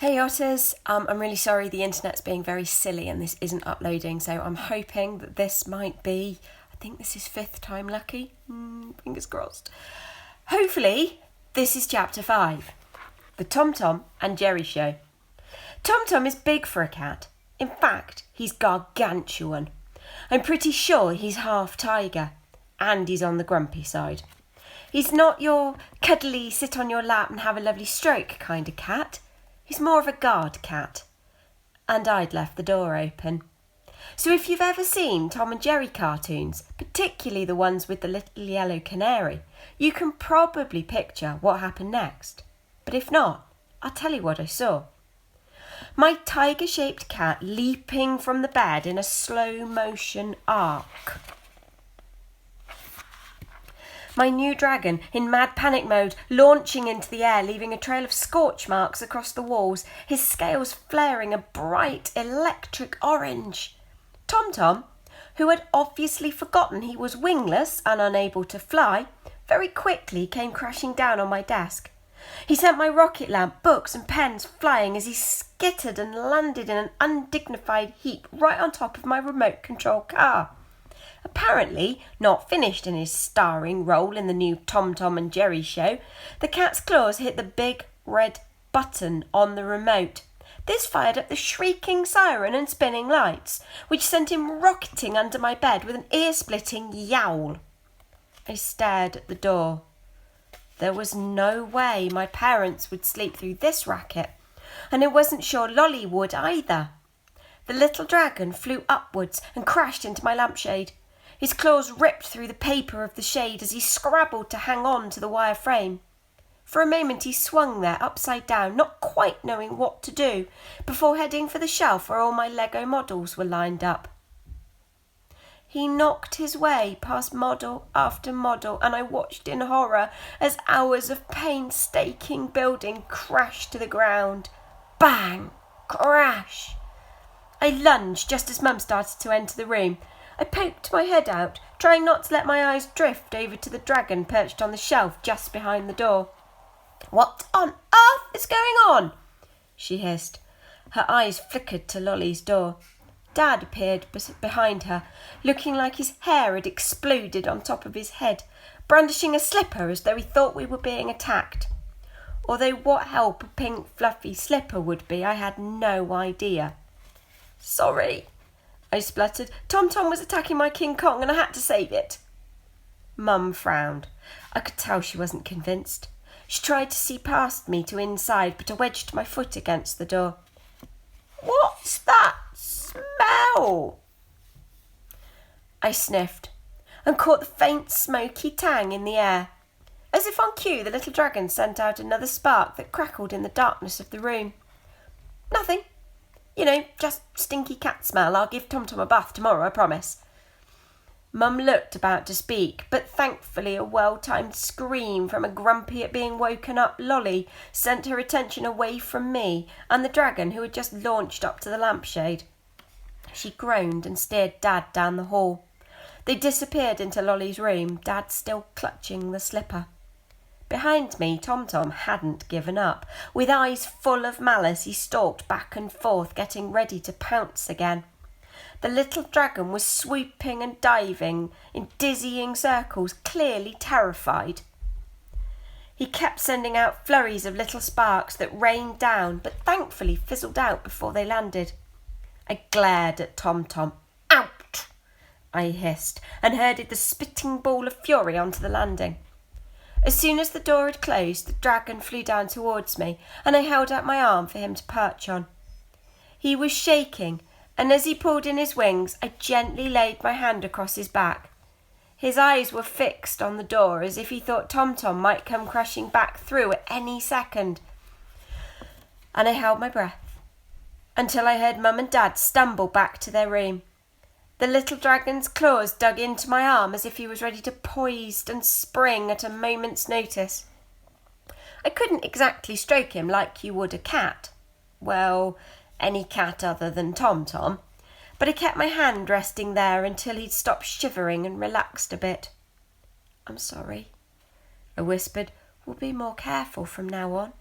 Hey Otters, I'm really sorry the internet's being very silly and this isn't uploading, so I'm hoping that this might be, I think this is 5th time lucky, fingers crossed. Hopefully this is chapter 5, the Tom Tom and Jerry Show. Tom Tom is big for a cat. In fact, he's gargantuan. I'm pretty sure he's half tiger, and he's on the grumpy side. He's not your cuddly, sit on your lap and have a lovely stroke kind of cat. He's more of a guard cat. And I'd left the door open. So if you've ever seen Tom and Jerry cartoons, particularly the ones with the little yellow canary, you can probably picture what happened next. But if not, I'll tell you what I saw. My tiger-shaped cat leaping from the bed in a slow-motion arc. My new dragon, in mad panic mode, launching into the air, leaving a trail of scorch marks across the walls, his scales flaring a bright electric orange. Tom Tom, who had obviously forgotten he was wingless and unable to fly, very quickly came crashing down on my desk. He sent my rocket lamp, books and pens flying as he skittered and landed in an undignified heap right on top of my remote control car. Apparently not finished in his starring role in the new Tom Tom and Jerry show, the cat's claws hit the big red button on the remote. This fired up the shrieking siren and spinning lights, which sent him rocketing under my bed with an ear-splitting yowl. I stared at the door. There was no way my parents would sleep through this racket, and I wasn't sure Lolly would either. The little dragon flew upwards and crashed into my lampshade. His claws ripped through the paper of the shade as he scrabbled to hang on to the wire frame. For a moment he swung there upside down, not quite knowing what to do, before heading for the shelf where all my Lego models were lined up. He knocked his way past model after model, and I watched in horror as hours of painstaking building crashed to the ground. Bang! Crash! I lunged just as Mum started to enter the room. I poked my head out, trying not to let my eyes drift over to the dragon perched on the shelf just behind the door. "What on earth is going on?" she hissed. Her eyes flickered to Lolly's door. Dad appeared behind her, looking like his hair had exploded on top of his head, brandishing a slipper as though he thought we were being attacked. Although what help a pink fluffy slipper would be, I had no idea. "Sorry," I spluttered. Tom Tom was attacking my King Kong and I had to save it." Mum frowned. I could tell she wasn't convinced. She tried to see past me to inside, but I wedged my foot against the door. "What's that smell?" I sniffed and caught the faint smoky tang in the air. As if on cue, the little dragon sent out another spark that crackled in the darkness of the room. "Nothing. Just stinky cat smell. I'll give Tom Tom a bath tomorrow, I promise." Mum looked about to speak, but thankfully a well-timed scream from a grumpy at being woken up Lolly sent her attention away from me and the dragon who had just launched up to the lampshade. She groaned and steered Dad down the hall. They disappeared into Lolly's room, Dad still clutching the slipper. Behind me, Tom Tom hadn't given up. With eyes full of malice, he stalked back and forth, getting ready to pounce again. The little dragon was swooping and diving in dizzying circles, clearly terrified. He kept sending out flurries of little sparks that rained down, but thankfully fizzled out before they landed. I glared at Tom Tom. "Out!" I hissed, and herded the spitting ball of fury onto the landing. As soon as the door had closed, the dragon flew down towards me, and I held out my arm for him to perch on. He was shaking, and as he pulled in his wings, I gently laid my hand across his back. His eyes were fixed on the door, as if he thought Tom Tom might come crashing back through at any second. And I held my breath, until I heard Mum and Dad stumble back to their room. The little dragon's claws dug into my arm as if he was ready to poise and spring at a moment's notice. I couldn't exactly stroke him like you would a cat. Well, any cat other than Tom Tom. But I kept my hand resting there until he'd stopped shivering and relaxed a bit. "I'm sorry," I whispered. "We'll be more careful from now on."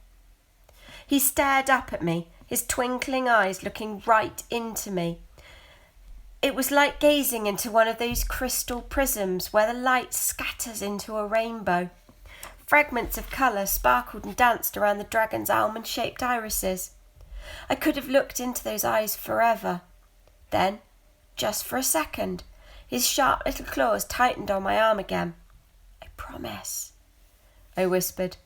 He stared up at me, his twinkling eyes looking right into me. It was like gazing into one of those crystal prisms where the light scatters into a rainbow. Fragments of colour sparkled and danced around the dragon's almond-shaped irises. I could have looked into those eyes forever. Then, just for a second, his sharp little claws tightened on my arm again. "I promise," I whispered.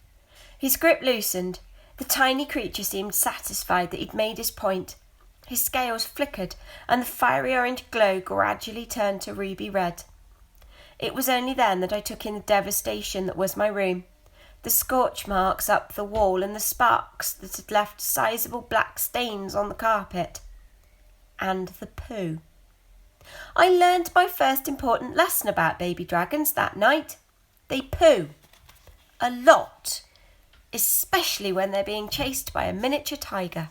His grip loosened. The tiny creature seemed satisfied that he'd made his point. His scales flickered, and the fiery orange glow gradually turned to ruby red. It was only then that I took in the devastation that was my room, the scorch marks up the wall and the sparks that had left sizable black stains on the carpet. And the poo. I learned my first important lesson about baby dragons that night. They poo. A lot. Especially when they're being chased by a miniature tiger.